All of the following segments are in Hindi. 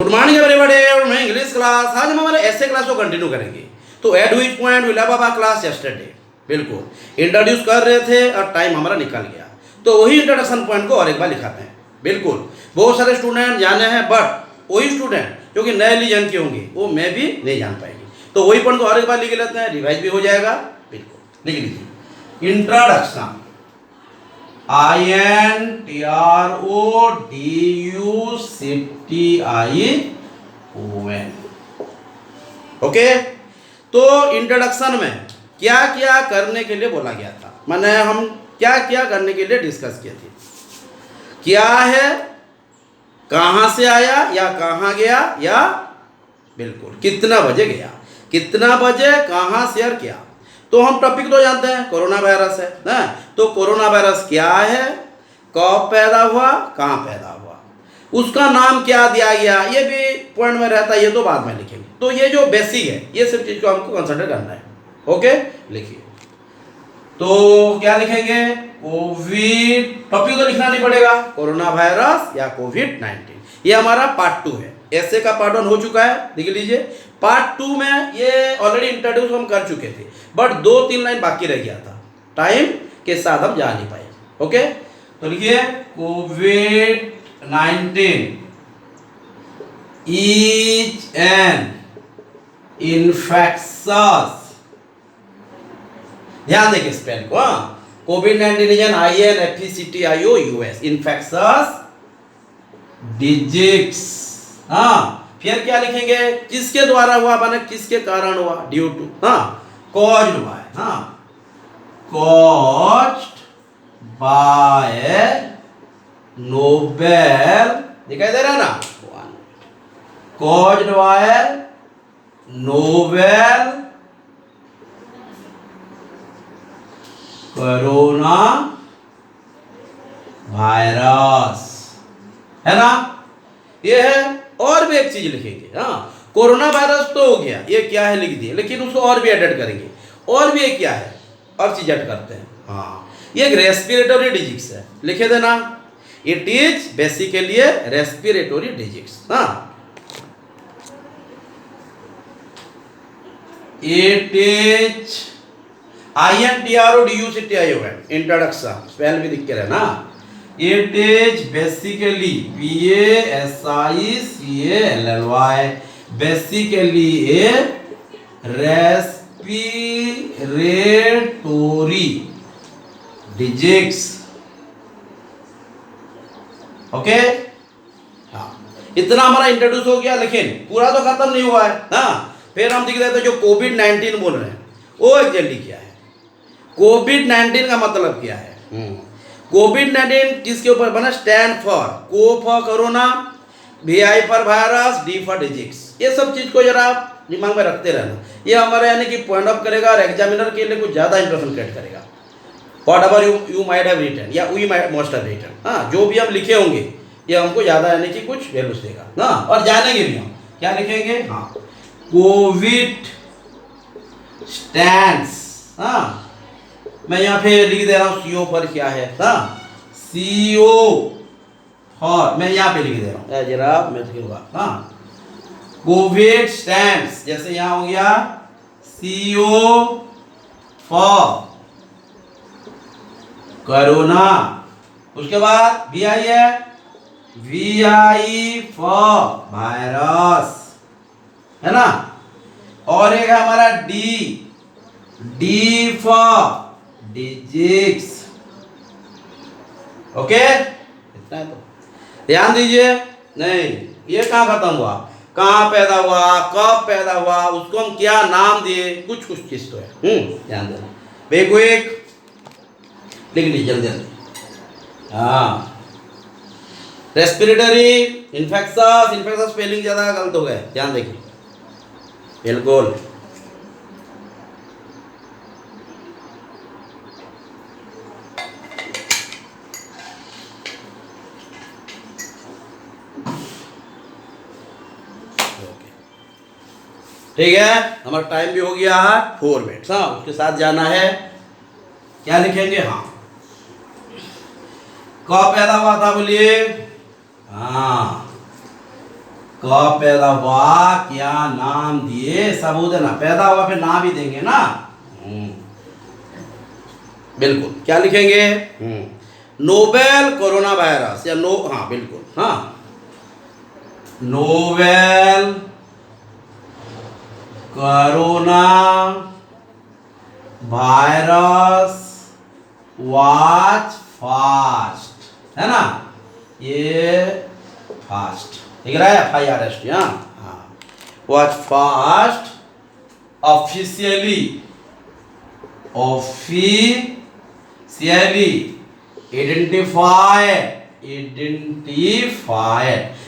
Good morning everybody. मैं इंग्लिश क्लास, आज हम हमारे ऐसे क्लास को कंटिन्यू करेंगे। तो eight which point will have our class yesterday, बिल्कुल इंट्रोड्यूस कर रहे थे और टाइम हमारा निकल गया, तो वही इंट्रोडक्शन पॉइंट को और एक बार लिखाते हैं। बिल्कुल बहुत सारे स्टूडेंट जाने हैं, बट वही स्टूडेंट जो कि नए लीजन के होंगे वो मैं भी नहीं जान पाएंगे, तो वही पॉइंट को और एक बार लिख लेते हैं, रिवाइज भी हो जाएगा। बिल्कुल लिख लीजिए, इंट्रोडक्शन INTRODUCTION। ओके, तो इंट्रोडक्शन में क्या क्या करने के लिए बोला गया था, मैंने हम क्या क्या करने के लिए डिस्कस किए थे, क्या है, कहाँ से आया या कहाँ गया, या बिल्कुल कितना बजे गया, कितना बजे कहाँ से और क्या। तो हम टॉपिक तो जानते हैं, कोरोना वायरस है ना। तो कोरोना वायरस क्या है, कब पैदा हुआ, कहाँ पैदा हुआ, उसका नाम क्या दिया गया, ये भी पॉइंट में रहता है, ये तो बाद में लिखेंगे। तो ये जो बेसिक है, ये सब चीज़ को हमको कंसिडर करना है। ओके, लिखिए। तो क्या लिखेंगे, कोविड, टॉपिक तो लिखना नहीं पड़ेगा, कोरोना वायरस या कोविड-19। ये हमारा पार्ट 2 है, ऐसे का पार्ट 1 हो चुका है, देख लीजिए। पार्ट 2 में ये ऑलरेडी इंट्रोड्यूस हम कर चुके थे, बट 2-3 लाइन बाकी रह गया था, टाइम के साथ हम जा नहीं पाए। ओके, तो लिखिए कोविड-19 इज एन इन्फेक्शस, ध्यान देखिए स्पेल को, कोविड-19 is an INFECTIOUS, infectious disease. फिर क्या लिखेंगे, किसके द्वारा हुआ, माने किसके कारण हुआ, due to, caused by, caused by novel, दिखाई दे रहा है ना, caused by novel coronavirus, है ना, ये है। और भी एक चीज लिखेंगे, कोरोना वायरस तो हो गया, ये क्या है लिख दिए, लेकिन उसको और भी एडिट करेंगे, और भी ये क्या है, और चीज ऐड करते हैं। ये एक रेस्पिरेटरी डिजीज है, लिखे देना, it is basically respiratory disease. It is INTRODUCTION, introduction spell भी दिख के रहना। It is basically BASICALLY, basically a respiratory disease. Okay, इतना हमारा इंट्रोड्यूस हो गया, लेकिन पूरा तो खत्म नहीं हुआ है। फिर हम दिख देते जो कोविड-19 बोल रहे हैं, वो एक्चुअली क्या है, कोविड-19 का मतलब क्या है। कोविड-19 किसके ऊपर बना, स्टैंड फॉर, को for corona, VI for virus, D for disease. ये सब चीज को जरा आप दिमाग में रखते रहना, ये हमारे यानी कि पॉइंट ऑफ करेगा और एग्जामिनर के लिए कुछ ज्यादा इंप्रेशन क्रिएट करेगा। Whatever you might have written या वी मस्ट हैव रिटन, जो भी हम लिखे होंगे ये हमको ज्यादा यानी कि कुछ वैल्यूज देगा, और जानेंगे भी हम क्या लिखेंगे। कोविड स्टैंड्स, मैं यहाँ पे लिख दे रहा हूँ CO पर क्या है, CO फॉर, मैं यहाँ पे लिख दे रहा हूँ जरा, मैं लिखूंगा कोविड स्टैंड्स, जैसे यहाँ हो गया CO फॉर कोरोना, उसके बाद VI है, VI फॉर वायरस, है ना, और एक है हमारा D फॉर डिजीज। ओके, इतना है, तो ध्यान दीजिए। नहीं, ये कहाँ खत्म हुआ, कहाँ पैदा हुआ, कब पैदा हुआ, उसको हम क्या नाम दिए, कुछ कुछ चीज तो है। ध्यान देना, वेक वेक लिख लीजिए जल्दी जल्दी। रेस्पिरेटरी इन्फेक्शस, इन्फेक्शस स्पेलिंग ज्यादा गलत हो गए, ध्यान देखिए, बिल्कुल। ठीक है, हमारा टाइम भी हो गया है 4 मिनट। उसके साथ जाना है, क्या लिखेंगे, कब पैदा हुआ था बोलिए, कब पैदा हुआ, क्या नाम दिए, सबूत है ना, पैदा हुआ फिर नाम भी देंगे ना। बिल्कुल, क्या लिखेंगे, नोवेल कोरोना वायरस या हाँ बिल्कुल, हाँ novel corona virus watch fast, है ना, ये फास्ट दिख रहा है, FIRST, हाँ वाच फास्ट ऑफिशियली आइडेंटिफाइड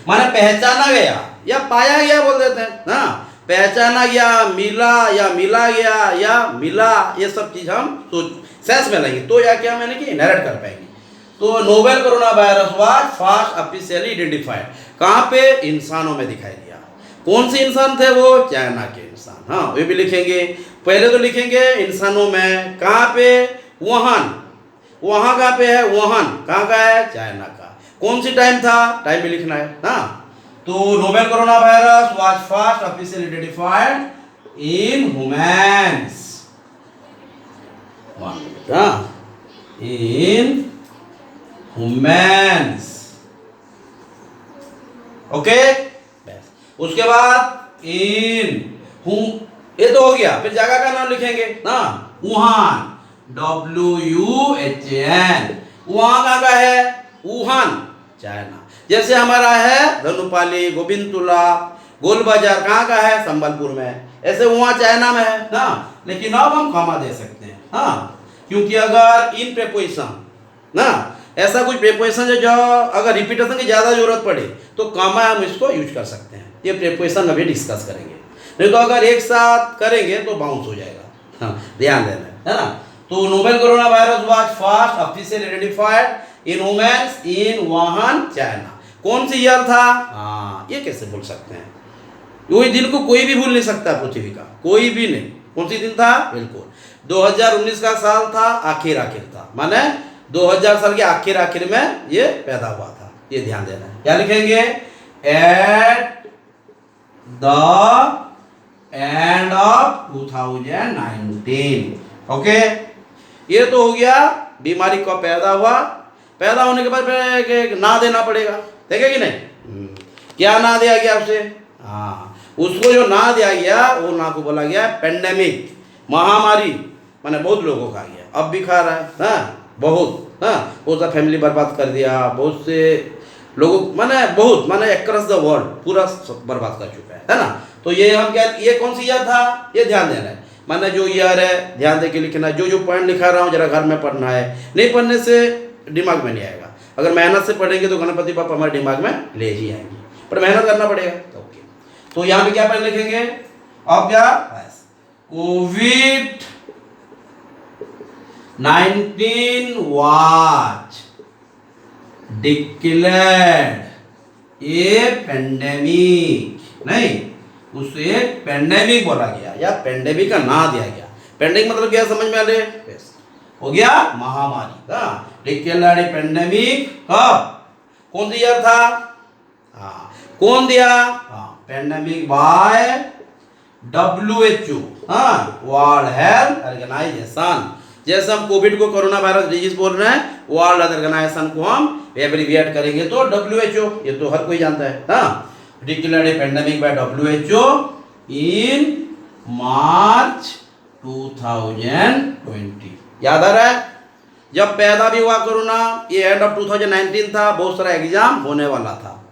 माने पहचाना गया या पाया गया बोल देते हैं ना, पहचाना गया, मिला या मिला गया या मिला, ये सब चीज हम सेंस में लेंगे तो या क्या मैंने कि नरेट कर पाएंगे। तो novel corona virus was fast officially identified, कहाँ पे, इंसानों में दिखाई दिया। कौन से इंसान थे वो, चाइना के इंसान, हाँ वे भी लिखेंगे। पहले तो लिखेंगे इंसानों में, कहाँ पे, वुहान, वहाँ कहाँ पे है, वुहान कहाँ का है, चाइना का। कौन सी टाइम था, टाइम भी लिखना है, हाँ। तो novel corona virus was first officially identified in humans, in humans, okay. उसके बाद ये तो हो गया, फिर जगह का नाम लिखेंगे ना, वुहान, WUHAN, वहाँ कहाँ का है, वुहान चाइना। जैसे हमारा है धनुपाली, गोविंदतुला, गोल बाजार कहाँ का है, संबलपुर में, ऐसे वहाँ चाइना में है ना। लेकिन अब हम कॉमा दे सकते हैं, हाँ, क्योंकि अगर इन प्रेपोजिशन ना, ऐसा कुछ प्रेपोजिशन है जो अगर रिपीटेशन की ज़्यादा जरूरत पड़े तो कॉमा हम इसको यूज कर सकते हैं। ये प्रेपोजिशन अभी डिस्कस करेंगे, नहीं तो अगर एक साथ करेंगे तो बाउंस हो जाएगा, हाँ ध्यान देना है ना। तो novel corona virus was first officially identified in humans in Wuhan China. कौन सी ईयर था, हाँ ये कैसे भूल सकते हैं, वही दिन को कोई भी भूल नहीं सकता, पृथ्वी का कोई भी नहीं। कौन सी दिन था, बिल्कुल 2019 का साल था, आखिर था, माने 2000 साल के आखिर में ये पैदा हुआ था, ये ध्यान देना है। क्या लिखेंगे, at the end of 2019, okay. ये तो हो गया बीमारी कब पैदा हुआ, पैदा होने के बाद फिर ना देना पड़ेगा, देखे कि नहीं, क्या ना दिया गया उसे, हाँ उसको जो ना दिया गया वो ना को बोला गया पेंडेमिक, महामारी, माने बहुत लोगों का गया, अब भी खा रहा है, हाँ बहुत, हाँ बहुत सा फैमिली बर्बाद कर दिया, बहुत से लोगों माने अक्रॉस द वर्ल्ड पूरा बर्बाद कर चुका है ना। तो ये हम क्या, ये कौन सी ईयर था, ये ध्यान देना है, माने जो ईयर है ध्यान दे के लिखना है। जो पॉइंट लिखा रहा हूँ जरा घर में पढ़ना है, नहीं पढ़ने से दिमाग में नहीं आएगा। अगर मेहनत से पढ़ेंगे तो गणपति पापा हमारे दिमाग में ले ही आएंगे, पर मेहनत करना पड़ेगा। ओके, तो यहाँ पे क्या पहले लिखेंगे, अब क्या, COVID-19 was declared A pandemic, नहीं उसे पेंडेमिक बोला गया या पेंडेमिक का नाम दिया गया। पेंडेमिक मतलब क्या, समझ में आ रहे, हो गया महामारी, डिक्लेयर्ड पेंडेमिक कब, कौन सी ईयर था, हाँ कौन दिया, हाँ पेंडेमिक बाय WHO, हाँ वर्ल्ड हेल्थ ऑर्गेनाइजेशन। जैसे हम कोविड को कोरोना वायरस डिजीज बोल रहे हैं, वर्ल्ड हेल्थ ऑर्गेनाइजेशन को हम एब्रिविएट करेंगे तो WHO, ये तो हर कोई जानता है, हाँ डिक्लेयर्ड पेंडेमिक बाय WHO इन मार्च 2020। याद आ रहा है, जब पैदा भी हुआ कोरोना, ये एंड ऑफ 2019 था, बहुत सारा एग्जाम होने वाला था,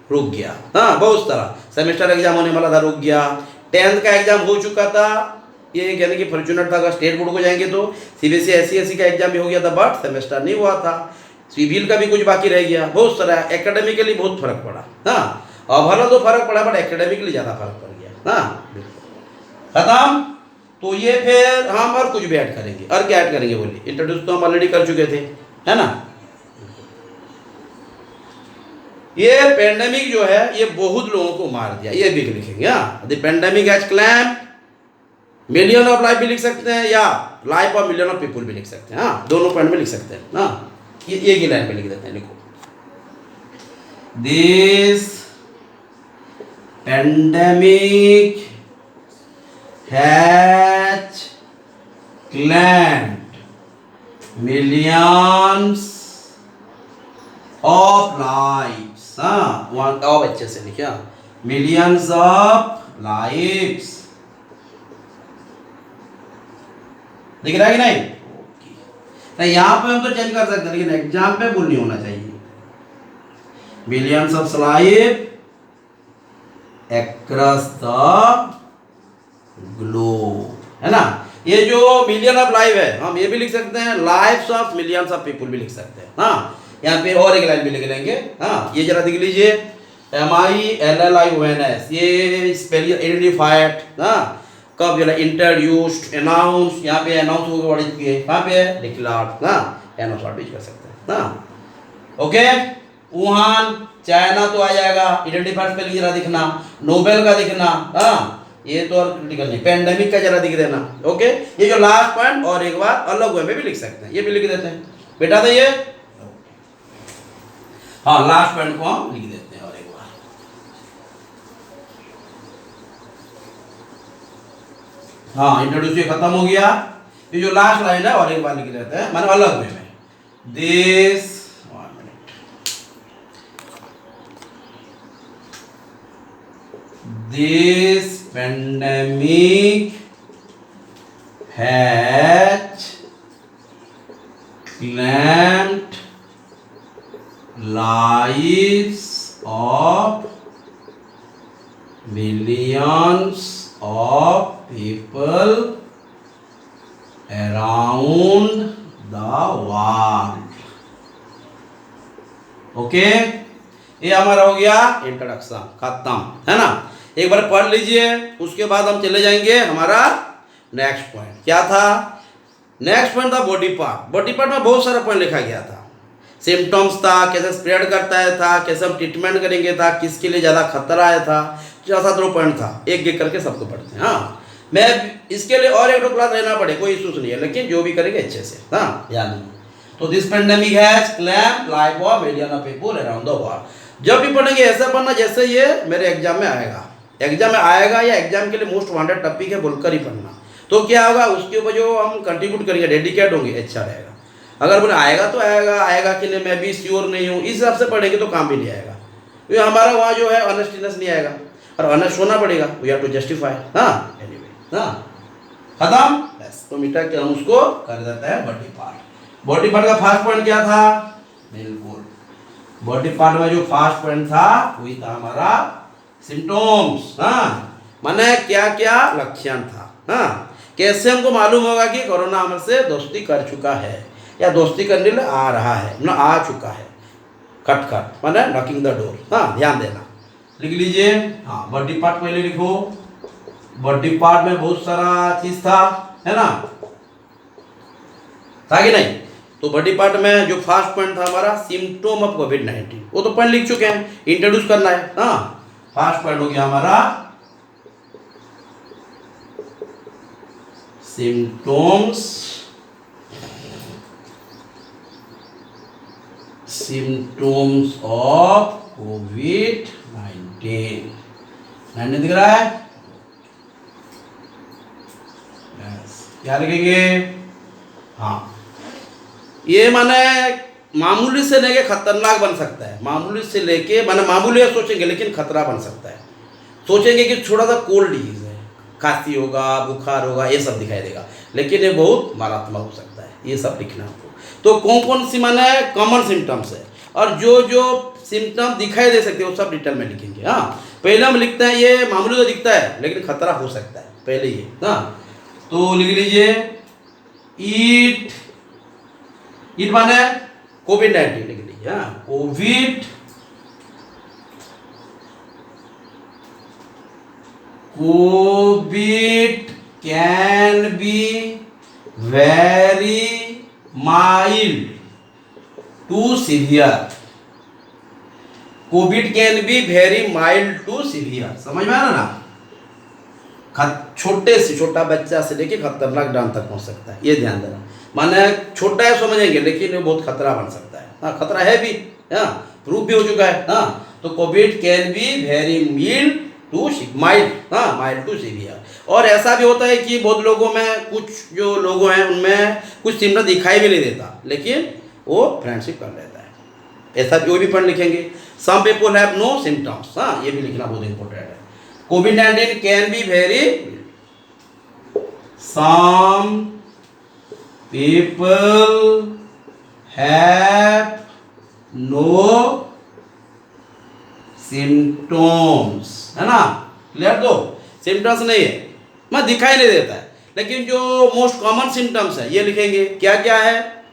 रुक गया, हाँ बहुत सारा सेमेस्टर एग्जाम होने वाला था, रुक गया। 10th का एग्जाम हो चुका था, ये यानी कि फॉर्चूनेट था, अगर स्टेट बोर्ड को जाएंगे तो CBSE SC का एग्जाम भी हो गया था, बट सेमेस्टर नहीं हुआ था। सिविल का भी कुछ बाकी रह गया, बहुत सारा एकेडमिकली बहुत फर्क पड़ा, हाँ ओवरऑल तो फर्क पड़ा बट एकेडमिकली ज़्यादा फर्क पड़ गया, हाँ खत्म। तो ये फिर हम और कुछ भी ऐड करेंगे, और क्या ऐड करेंगे बोलिए, इंट्रोड्यूस तो हम ऑलरेडी कर चुके थे, है ना। ये पेंडेमिक जो है ये बहुत लोगों को मार दिया, ये भी लिखेंगे, हाँ the pandemic has claimed million of life भी लिख सकते हैं या life of million of people भी लिख सकते हैं, हाँ दोनों पॉइंट में लिख सकते हैं, हाँ ये की लाइन में लिख देते हैं, लिखो this Pandemic has claimed millions of lives. हाँ, वहाँ और अच्छे से लिखा, millions of lives. दिख रहा है कि नहीं? नहीं, यहाँ पे हम तो चेंज कर सकते हैं, लेकिन एग्जाम पे भूल नहीं होना चाहिए. millions of lives across the globe, है ना. ये जो मिलियन ऑफ लाइव है, हम ये भी लिख सकते हैं lives of millions of people भी लिख सकते हैं. हाँ, यहाँ पे और एक लाइन भी लिख लेंगे. हाँ, ये जरा देख लीजिए, MILLIONS, ये स्पेलिंग आइडेंटिफाइड. हाँ, कब जो है इंट्रोड्यूस्ड, अनाउंस, यहाँ पे अनाउंस होकर वर्ड किए, कहाँ पे है डिक्लेयर्ड. हाँ, अनाउंस वर्ड भी कर सकते हैं. हाँ, ओके. वुहान, चाइना तो आ जाएगा, आइडेंटिफाइड स्पेलिंग जरा दिखना, नोबेल का दिखना. हाँ, ये तो और क्रिटिकल नहीं, पेंडेमिक का जरा दिख देना. ओके, ये जो लास्ट पॉइंट और एक बार अलग वे में भी लिख सकते हैं, ये भी लिख देते हैं बेटा. तो ये हाँ, लास्ट पॉइंट को हम लिख देते हैं और एक बार. हाँ, इंट्रोड्यूस ये खत्म हो गया. ये जो लास्ट लाइन है और एक बार लिख देते हैं, माने अलग वे में. This This pandemic has claimed lives of millions of people around the world. Okay, ये हमारा हो गया इंट्रोडक्शन, खत्म, है ना. एक बार पढ़ लीजिए, उसके बाद हम चले जाएंगे हमारा नेक्स्ट पॉइंट. क्या था नेक्स्ट पॉइंट? था बॉडी पार्ट. बॉडी पार्ट में बहुत सारा पॉइंट लिखा गया था. सिम्टम्स था, कैसे स्प्रेड करता है था, कैसे हम ट्रीटमेंट करेंगे था, किसके लिए ज़्यादा खतरा है था. 4-7 पॉइंट था, एक एक करके सबको पढ़ते हैं. हाँ, मैं इसके लिए और एक दो क्लास रहना पड़े, कोई इशूज नहीं है, लेकिन जो भी करेंगे अच्छे से. हाँ, याद नहीं. तो this pandemic has claimed life of million of people around the world. जब भी पढ़ेंगे ऐसा पढ़ना जैसे ये मेरे एग्जाम में आएगा. एग्जाम में आएगा या एग्जाम के लिए मोस्ट वांटेड टॉपिक है बोलकर ही पढ़ना. तो क्या होगा, उसके ऊपर जो हम कंट्रीब्यूट करेंगे, डेडिकेट होंगे, अच्छा रहेगा. अगर बोले आएगा तो आएगा, आएगा कि नहीं मैं भी श्योर नहीं हूँ, इस हिसाब से पढ़ेंगे तो काम भी नहीं आएगा. क्योंकि हमारा वहाँ जो है ऑनेस्टीनेस नहीं आएगा, और ऑनेस्ट होना पड़ेगा. We have to justify. हाँ, एनीवे, हाँ, खत्म. बस, तो मिटा के हम उसको कर देते हैं बॉडी पार्ट. बॉडी पार्ट का फर्स्ट पॉइंट क्या था? बिल्कुल, बॉडी पार्ट में जो फर्स्ट पॉइंट था वही था हमारा सिम्टम्स. हाँ, माने क्या क्या लक्षण था. हाँ, कैसे हमको मालूम होगा कि कोरोना हमसे दोस्ती कर चुका है या दोस्ती करने लिए आ रहा है, ना आ चुका है. खट खट माने नॉकिंग द डोर. हाँ, ध्यान देना, लिख लीजिए. हाँ, बॉडी पार्ट पहले लिखो. बॉडी पार्ट में बहुत सारा चीज था, है ना, था कि नहीं. तो बॉडी पार्ट में जो फर्स्ट पॉइंट था हमारा सिम्टम ऑफ कोविड-19, वो तो पॉइंट लिख चुके हैं, इंट्रोड्यूस करना है. हाँ, फर्स्ट पॉइंट हो गया हमारा सिम्टम्स ऑफ कोविड-19. 19 दिख रहा है. क्या लिखेंगे? हाँ, ये माने मामूली से लेके खतरनाक बन सकता है. मामूली से लेके माने मामूली सोचेंगे लेकिन खतरा बन सकता है. सोचेंगे कि थोड़ा सा कोल्ड डिजीज है, खांसी होगा, बुखार होगा, ये सब दिखाई देगा, लेकिन ये बहुत मारात्मक हो सकता है. ये सब लिखना आपको. तो कौन कौन सी माने कॉमन सिम्टम्स है और जो जो सिम्टम दिखाई दे सकते हैं वो सब डिटेल में लिखेंगे. हाँ, पहले हम लिखते हैं ये मामूली तो दिखता है लेकिन खतरा हो सकता है, पहले ये. हाँ, तो लिख लीजिए ईट माने कोविड-19 लिख लीजिए. हाँ, Covid can be very mild to severe. Covid can be very mild to severe. समझ में आ रहा ना. छोटे से छोटा बच्चा से लेके खतरनाक डाउन तक पहुंच सकता है, ये ध्यान देना. माने छोटा है समझेंगे लेकिन ये बहुत खतरा बन सकता है. हाँ, खतरा है भी. हाँ, प्रूफ भी हो चुका है. हाँ, तो Covid can be very mild to mild, हाँ माइल्ड टू सीवियर। और ऐसा भी होता है कि बहुत लोगों में, कुछ जो लोग हैं उनमें कुछ सिम्टम दिखाई भी नहीं देता, लेकिन वो फ्रेंडशिप कर लेता है। ऐसा भी, वो भी पढ़ लिखेंगे। Some people have no symptoms, हाँ ये भी लिखना बहुत इंपॉर्टेंट है। कोविड-19 can be very, some people have no symptoms, है ना, क्लियर। तो सिम्टम्स नहीं है, मैं दिखाई नहीं देता है, लेकिन जो मोस्ट कॉमन सिम्टम्स है ये लिखेंगे। क्या क्या है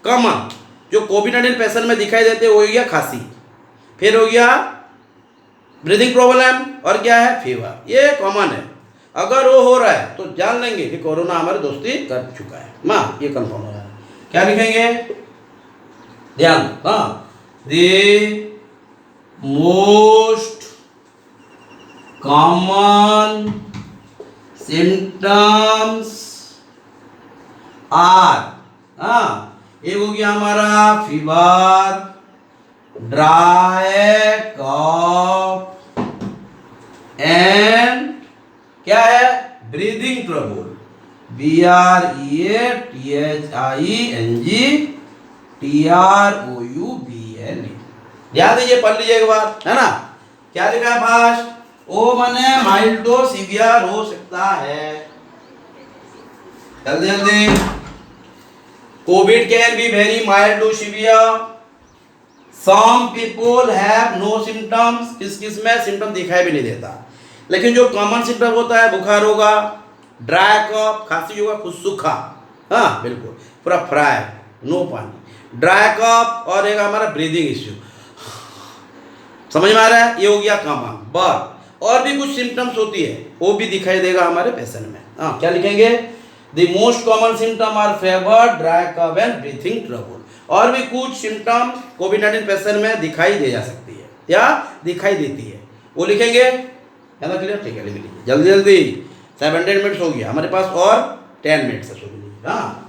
कॉमन, जो कोविड-19 पेशेंट में दिखाई देते हैं, वो हो गया खांसी, फिर हो गया ब्रीदिंग प्रॉब्लम, और क्या है फीवर, ये कॉमन है। अगर वो हो रहा है तो जान लेंगे कि कोरोना हमारे दोस्ती कर चुका है, माँ ये कंफर्म हो रहा है। क्या लिखेंगे, ध्यान, हाँ, the most common symptoms are, हाँ एक हो गया हमारा फीवर, ड्राई कॉफ, एंड क्या है ब्रीदिंग ट्रबल, BREATHING TROUBLE। ध्यान दीजिए, पढ़ लीजिए एक बार, है ना। क्या लिखा है फास्ट, ओ माने माइल्ड टू सीवियर हो सकता है। जल्दी जल्दी, Covid can be very mild to severe, some people have no symptoms, किस किस में सिम्टम दिखाई भी नहीं देता, लेकिन जो कॉमन सिम्टम होता है बुखार होगा, ड्राई कफ खांसी होगा, खुद सूखा, हाँ बिल्कुल पूरा फ्राई, नो पानी, ड्राई कफ, और एक हमारा ब्रीदिंग इश्यू, समझ में आ रहा है, ये हो गया कॉमन। बट और भी कुछ सिम्टम्स होती है, वो भी दिखाई देगा हमारे पेशेंट में। हाँ क्या लिखेंगे, the most common symptom are fever, dry cough and breathing trouble. और भी कुछ सिम्टम कोविड-19 पेशेंट में दिखाई दे जा सकती है या दिखाई देती है, वो लिखेंगे, है ना क्लियर, ठीक है लिख लीजिए जल्दी जल्दी। 17 मिनट्स हो गया हमारे पास, और 10 मिनट्स है, हाँ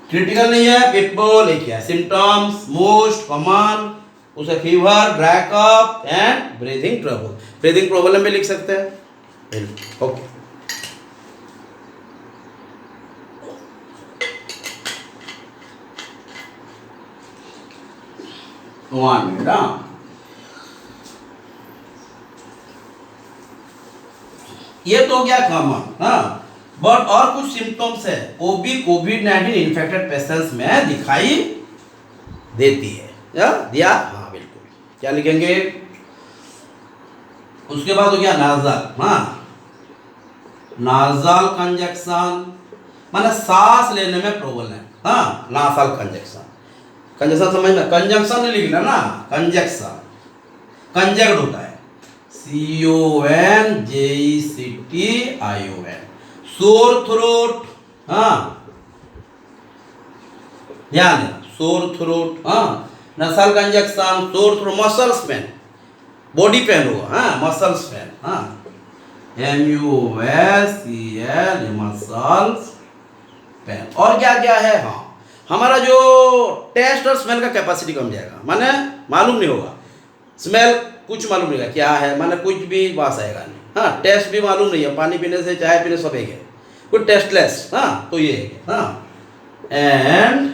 क्रिटिकल नहीं है, पीपल लिखिए, सिम्टम्स मोस्ट कॉमन, उसे fever, dry cough and breathing trouble, breathing problem भी लिख सकते हैं। ओके, वन मिनट, हाँ ये तो क्या कॉमन, हाँ बट और कुछ सिम्टम्स है वो भी कोविड-19 इन्फेक्टेड पेशेंट्स में दिखाई देती है, या दिया, हाँ बिल्कुल। क्या लिखेंगे, उसके बाद हो गया नाजल, हाँ नाजल कंजक्शन, माने सांस लेने में प्रॉब्लम है, हाँ नाजल कंजक्शन, कंजक्शन समझ में, कंजक्शन नहीं लिखना ना, कंजक्शन कंजक्ट होता है, CONJECTION, सोर थ्रोट, हाँ ध्यान देना, सोर थ्रोट, हाँ नसल conjunction, sore throat, muscles pain, body pain होगा, हाँ मसल्स पेन, हाँ MUSCL मसल्स पेन। और क्या क्या है, हाँ हमारा जो टेस्ट और स्मेल का कैपेसिटी कम जाएगा, माने मालूम नहीं होगा, स्मेल कुछ मालूम नहीं होगा क्या है, माने कुछ भी बास आएगा नहीं, हाँ टेस्ट भी मालूम नहीं है, पानी पीने से चाय पीने सब एक है, कुछ टेस्टलेस, हाँ तो ये है, हाँ and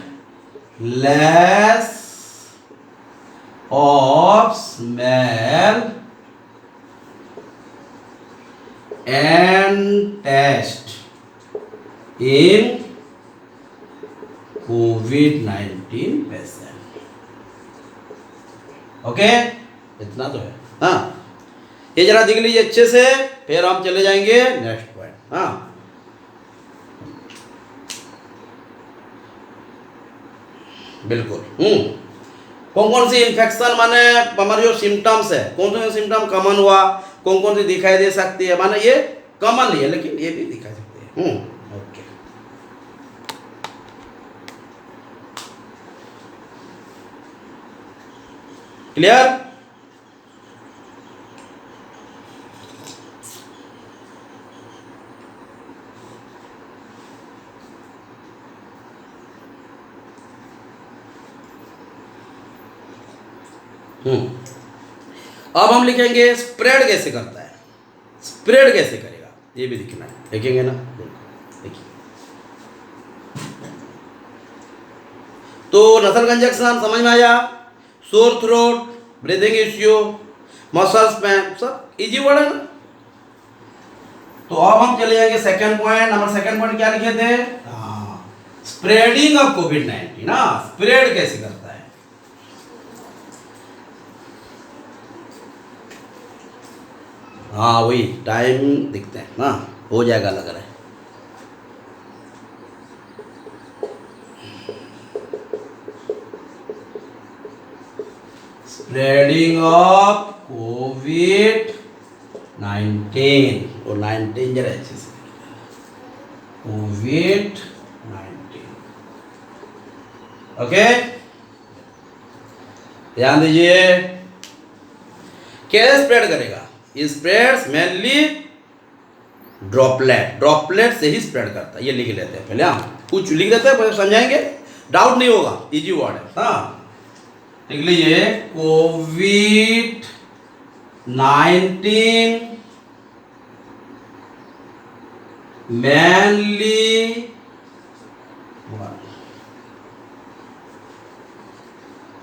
loss of smell and taste in कोविड-19 पेशेंट। ओके इतना तो है, हाँ ये जरा देख लीजिए अच्छे से, फिर हम चले जाएंगे नेक्स्ट पॉइंट, हाँ बिल्कुल। कौन कौन सी इन्फेक्शन, माने हमारे जो सिम्टम्स है, कौन कौन से सिम्टम कॉमन हुआ, कौन कौन सी दिखाई दे सकती है, माने ये कॉमन नहीं है लेकिन ये भी दिखाई सकती है। ओके क्लियर, अब हम लिखेंगे स्प्रेड कैसे करता है, स्प्रेड कैसे करेगा ये भी लिखना है, लिखेंगे ना, देखिए। तो नसल कंजक्शन समझ में आया, sore throat, breathing issue, muscles pain, सब इजी वर्ड है ना। तो अब हम चले जाएंगे second point. Number second point क्या लिखे थे, स्प्रेडिंग ऑफ कोविड-19 ना, स्प्रेड कैसे करता है। हाँ वही टाइम दिखते हैं ना, हो जाएगा लग रहा है। स्प्रेडिंग ऑफ कोविड-19 और 19 जरा अच्छे से कोविड-19, ओके। ध्यान दीजिए कैसे स्प्रेड करेगा, स्प्रेड्स मेनली ड्रॉपलेट, ड्रॉपलेट से ही स्प्रेड करता है। ये लिख लेते हैं पहले, हम कुछ लिख देते हैं फिर समझाएंगे, डाउट नहीं होगा, इजी वर्ड है। हाँ लिख लीजिए कोविड-19 mainly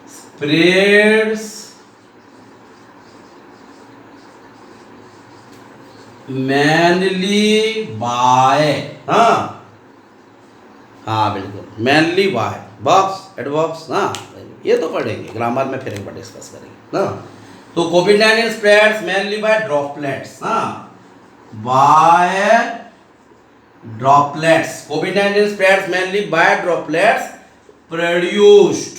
spreads mainly by, हाँ बिल्कुल, mainly by verbs, adverbs, हाँ ये तो पढ़ेंगे ग्रामर में, फिर एक बार डिस्कस करेंगे ना। तो कोविड-19 spreads mainly by droplets, by droplets, COVID-19 spreads mainly by droplets produced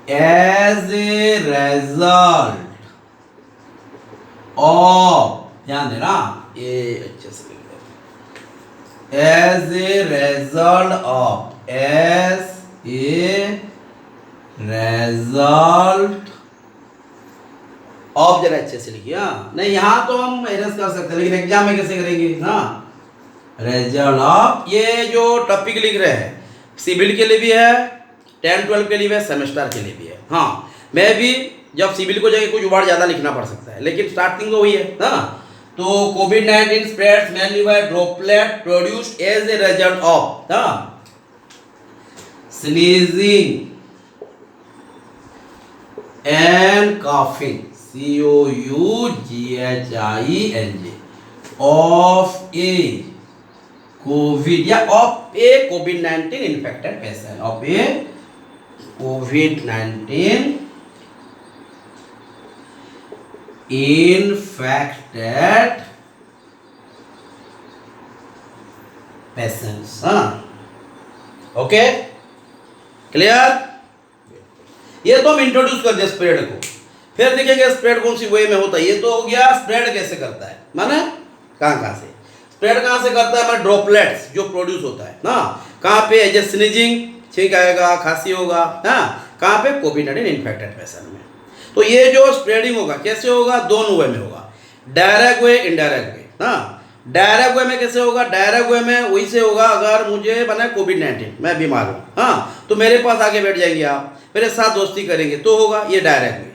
as a result of, ध्यान देना ये अच्छे से लिख दो, as a result of, as a result of, जरा अच्छे से लिखिए। हाँ नहीं यहाँ तो हम एरर्स कर सकते हैं, लेकिन एग्जाम में कैसे करेंगे ना, रिजल्ट ऑफ। ये जो टॉपिक लिख रहे हैं सिविल के लिए भी है, 10-12 के लिए भी है, सेमेस्टर के लिए भी है। हाँ मैं भी जब सिविल को जाके कुछ वर्ड ज़्यादा लिखना पड़ सकता है, लेकिन स्टार्टिंग तो वही है ना। तो कोविड-19 spreads mainly by droplet produced as a result of sneezing and coughing, COUGHING of a COVID या of a COVID-19 infected patient, of a COVID-19 infected patients, okay clear. ये तो हम इंट्रोड्यूस कर दिया स्प्रेड को, फिर देखेंगे स्प्रेड कौन सी वे में होता है। ये तो हो गया स्प्रेड कैसे करता है, माने कहाँ से स्प्रेड कहाँ से करता है, हमारे ड्रॉपलेट्स जो प्रोड्यूस होता है ना, कहाँ पे, एज ए स्नीजिंग, छींक आएगा, खांसी होगा, कहाँ पे, कोविड-19 इन्फेक्टेड पेशेंट में। तो ये जो स्प्रेडिंग होगा कैसे होगा, दोनों वे में होगा, direct way, indirect way. Direct way में कैसे होगा, डायरेक्ट वे में वही से होगा, अगर मुझे बना कोविड-19, मैं बीमार हूँ, तो मेरे पास आके बैठ जाएंगे आप, मेरे साथ दोस्ती करेंगे तो होगा, ये डायरेक्ट वे।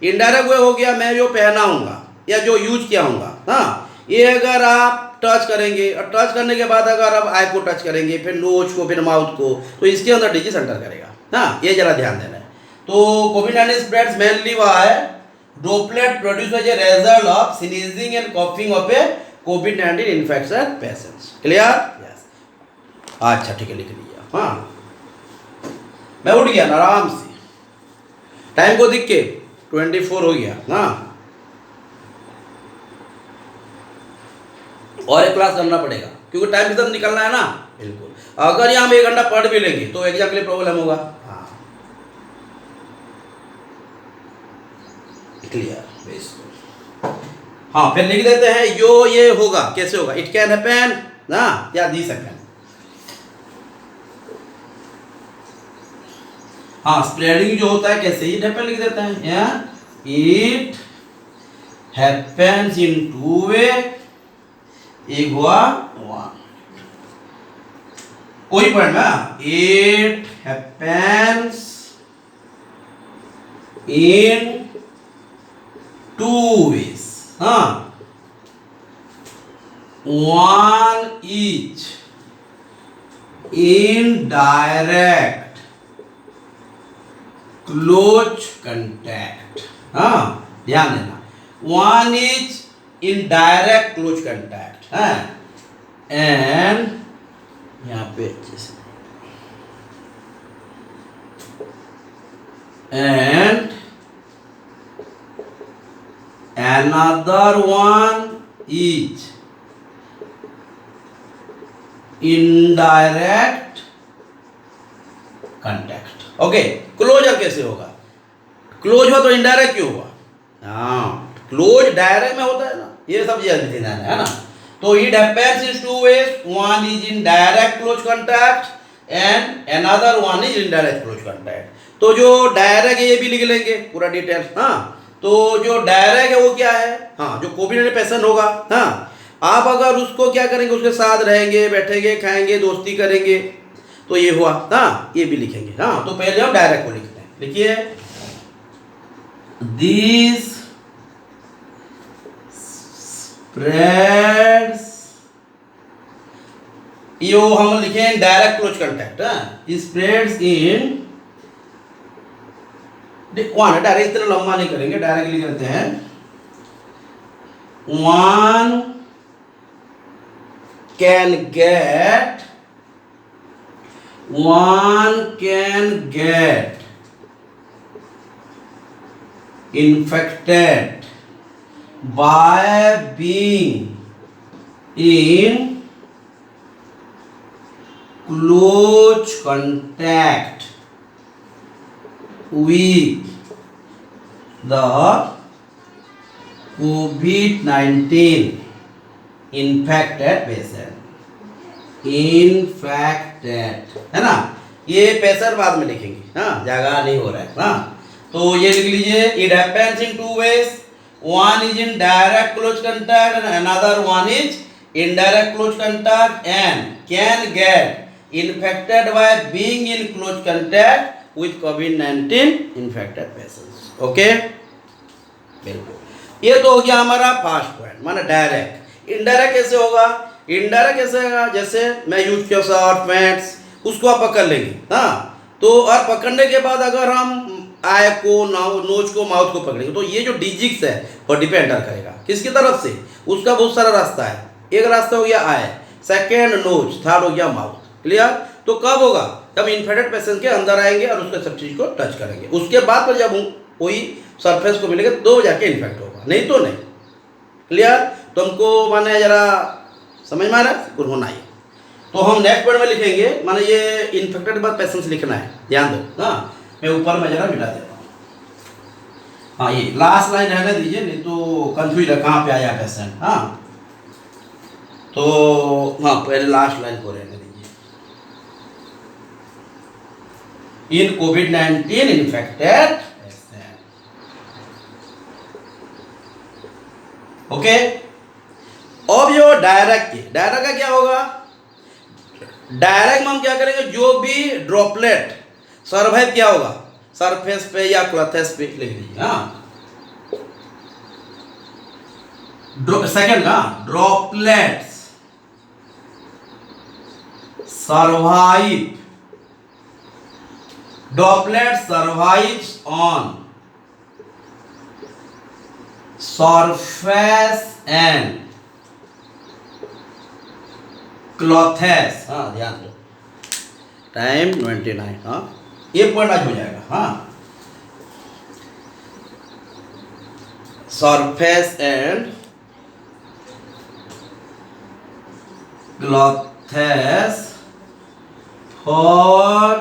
इनडायरेक्ट वे हो गया, मैं जो पहना हूँगा या जो यूज किया हूँगा, ये अगर आप टच करेंगे, और टच करने के बाद अगर आप आई को टच करेंगे, फिर नोज को, फिर माउथ को, तो इसके अंदर डिजीज एंटर करेगा। ये जरा ध्यान देना है। तो कोविड-19 स्प्रेड्स मेनली है droplet produce as a result of sneezing and coughing of a कोविड-19 इन्फेक्शन पेशेंट्स, क्लियर। यस अच्छा ठीक है, लिख लिया। मैं उठ गया आराम से, टाइम को देख के 24 हो गया। और एक क्लास करना पड़ेगा क्योंकि टाइम के साथ निकलना है ना, बिल्कुल। अगर यहाँ हम 1 घंटा पढ़ भी लेंगे तो एग्जाम के लिए प्रॉब्लम होगा। क्लियर, हाँ फिर लिख देते हैं जो ये होगा कैसे होगा, इट कैन हैपन ना, या दी सकते। स्प्रेडिंग जो होता है कैसे, इट हैपन लिख देते हैं, या इट हैपेंस इन 2 वे। एक हुआ कोई पॉइंट ना, it happens in two ways, हाँ, one is indirect close contact, हाँ ध्यान देना, one is indirect close contact है, एंड यहाँ पे अच्छे से, and another one is indirect contact. Okay, closer कैसे होगा? क्लोज हो तो इनडायरेक्ट क्यों हुआ? हाँ, क्लोज डायरेक्ट में होता है ना, ये सब जल्दी ध्यान है ना। तो it happens in two ways, one is in direct close contact and another one is indirect close contact. तो जो डायरेक्ट है ये भी लिख लेंगे पूरा डिटेल, हाँ। तो जो डायरेक्ट है वो क्या है? हाँ, जो कोविड पेशेंट होगा, हाँ, आप अगर उसको क्या करेंगे, उसके साथ रहेंगे, बैठेंगे, खाएंगे, दोस्ती करेंगे, तो ये हुआ, हाँ, ये भी लिखेंगे, हाँ। तो पहले हम डायरेक्ट को लिखते हैं, लिखिए, दिस स्प्रेड्स, यो हम लिखे डायरेक्ट क्लोज कंटैक्ट, हाँ, स्प्रेड्स इन वन, डायरेक्ट इतना लंबा नहीं करेंगे, डायरेक्टली करते हैं, one can get infected by being in close contact with the COVID-19 infected patient. infected है ना, ये पेशेंट बाद में लिखेंगे, हाँ, जगह नहीं हो रहा है, हाँ। तो ये लिख लीजिए, it happens in two ways, one is in direct close contact and another one is indirect close contact and can get infected by being in close contact with कोविड-19 इन्फेक्टेड पेशेंट्स। ओके, बिल्कुल। ये तो हो गया हमारा फर्स्ट पॉइंट, माना डायरेक्ट। इनडायरेक्ट कैसे होगा? इनडायरेक्ट कैसे होगा? जैसे मैं यूज किया शॉर्ट पैंट्स, उसको आप पकड़ लेंगे, हाँ। तो और पकड़ने के बाद अगर हम आई को, नोज को, माउथ को पकड़ेंगे, तो ये जो डिजिक्स है बॉडी पे एंटर करेगा। किसकी तरफ से? उसका बहुत सारा रास्ता है। एक रास्ता हो गया आई, सेकेंड नोज, थर्ड हो गया माउथ। क्लियर? तो कब होगा? जब इन्फेक्टेड पेशेंट के अंदर आएंगे और उसके सब चीज को टच करेंगे, उसके बाद पर जब कोई सरफेस को मिलेगा तो जाके इन्फेक्ट होगा, नहीं तो नहीं। क्लियर? तो हमको माने जरा समझ में आ रहा है, कुछ होना ही। तो हम नेक्स्ट वर्ड में लिखेंगे, माने ये इन्फेक्टेड के बाद पेशेंट्स लिखना है, ध्यान दो, हाँ। मैं ऊपर में जरा मिला देता हूँ, हाँ। ये लास्ट लाइन रहने दीजिए, नहीं तो कंफ्यूज है कहाँ पे आया पेशेंट, हाँ। तो हाँ, पहले लास्ट लाइन को रहने दीजिए, इन कोविड-19 इन्फेक्टेड पेशेंट। ओके, अब जो डायरेक्ट का क्या होगा? डायरेक्ट में हम क्या करेंगे, जो भी ड्रॉपलेट सर्वाइव क्या होगा, सरफेस पे या क्लॉथेस पे लिख लीजिए, हाँ। सेकंड का droplets survive, droplet survives on surface and clothes, हाँ ध्यान दो, टाइम 29, हाँ। ये पॉइंट आज हो जाएगा, हाँ। Surface and clothes for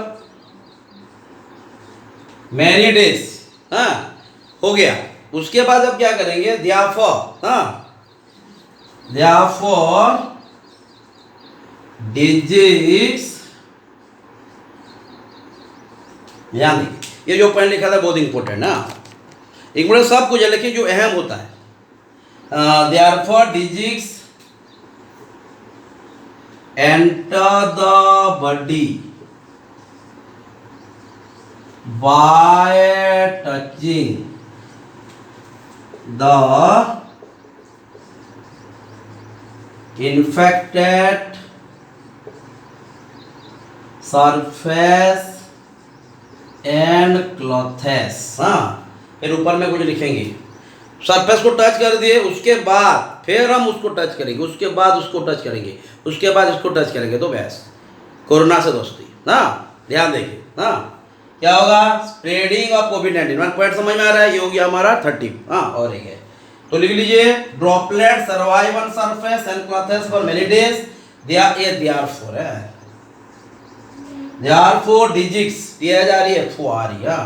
many days, हाँ, हो गया। उसके बाद अब क्या करेंगे, therefore, हाँ, therefore डिजीज, ध्यान देखिए, ये जो पॉइंट लिखा था बहुत इंपॉर्टेंट ना, इंपॉर्टेंट सब कुछ है, लेकिन जो अहम होता है, therefore disease enter the body by touching the infected surface and clothes। हाँ, फिर ऊपर में कुछ लिखेंगे, सरफेस को टच कर दिए, उसके बाद फिर हम उसको टच करेंगे, उसके बाद उसको टच करेंगे, उसके बाद इसको टच करेंगे, तो बस कोरोना से दोस्ती। हाँ, ध्यान देखिए। हाँ, क्या होगा, spreading of covid. One point समझ में आ रहा है, ये हो गया हमारा 30। हाँ, और एक है तो लिख लीजिए, droplet survive on surface and clothes for many days, therefore digits दिया जा रही है, आ रही है।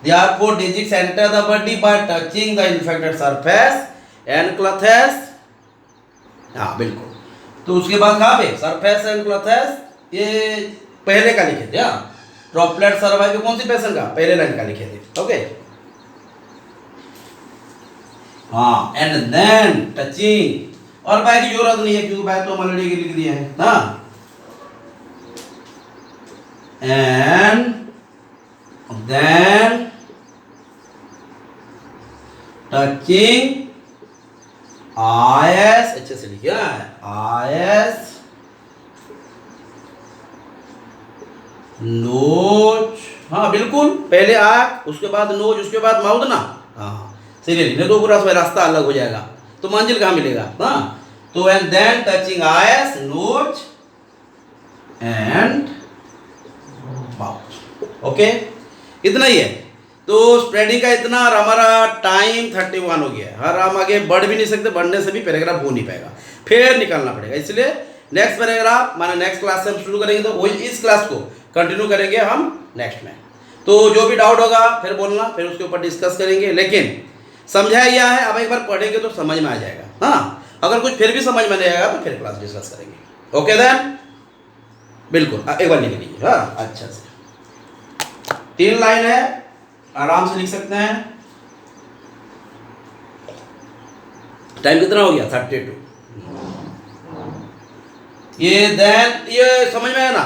Therefore digits enter the body by touching the infected surface and clothes। हाँ बिल्कुल, तो उसके बाद कहाँ पे, सरफेस एंड क्लॉथेस, ये पहले का लिखे थे। ड्रॉपलेट सर्वाइव कौन सी पेशेंट का, पहले लाइन का लिखे थे। ओके, हाँ, एंड देन टचिंग, और बाय की जरूरत नहीं है क्योंकि बाय तो हम ऑलरेडी लिख दिए हैं ना। एंड देन टचिंग आयस, अच्छे से लिखिए, आयस, नोज। हाँ बिल्कुल, पहले आंख, उसके बाद नोज, उसके बाद माउथ ना। हाँ सीरियसली, नहीं तो पूरा रास्ता अलग हो जाएगा, तो मंजिल कहाँ मिलेगा। हाँ, तो एंड देन टचिंग आयस, नोज एंड माउथ। ओके, इतना ही है। तो स्प्रेडिंग का इतना, और हमारा टाइम 31 हो गया। हर हम आगे बढ़ भी नहीं सकते, बढ़ने से भी पैराग्राफ हो नहीं पाएगा, फिर निकालना पड़ेगा। इसलिए नेक्स्ट पैराग्राफ माने नेक्स्ट क्लास से हम शुरू करेंगे, तो वही इस क्लास को कंटिन्यू करेंगे हम नेक्स्ट में। तो जो भी डाउट होगा फिर बोलना, फिर उसके ऊपर डिस्कस करेंगे। लेकिन समझाया गया है, अब एक बार पढ़ेंगे तो समझ में आ जाएगा। हाँ, अगर कुछ फिर भी समझ में नहीं आएगा तो फिर क्लास डिस्कस करेंगे। ओके देन, बिल्कुल एक बार लिख लीजिए। हाँ, अच्छा से 3 लाइन है, आराम से लिख सकते हैं। टाइम कितना हो गया, 32। ये देन, ये समझ में है ना,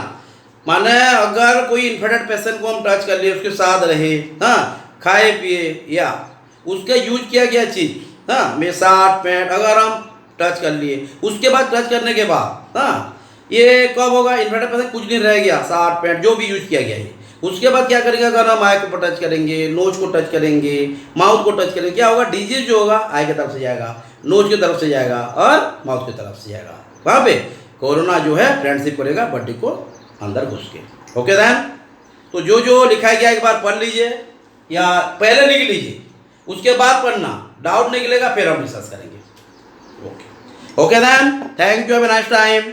माने अगर कोई इन्फेक्टेड पेशेंट को हम टच कर लिए, उसके साथ रहे, हाँ, खाए पिए या उसका यूज किया गया चीज, हाँ, में शर्ट पैंट अगर हम टच कर लिए, उसके बाद टच करने के बाद, हाँ, ये कब होगा, इन्फेक्टेड पेशेंट कुछ दिन रह गया, शर्ट पैंट जो भी यूज किया गया है, उसके बाद क्या करेंगे, अगर हम आई को टच करेंगे, नोज को टच करेंगे, माउथ को टच करेंगे, क्या होगा, डिजीज जो होगा आई की तरफ से जाएगा, नोज की तरफ से जाएगा और माउथ की तरफ से जाएगा। वहाँ पे कोरोना जो है फ्रेंडशिप करेगा बॉडी को अंदर घुस के। ओके देन, तो जो जो लिखा गया एक बार पढ़ लीजिए या पहले लिख लीजिए, उसके बाद पढ़ना, डाउट निकलेगा फिर हम डिस्कस करेंगे। Okay then, thank you, have a nice time.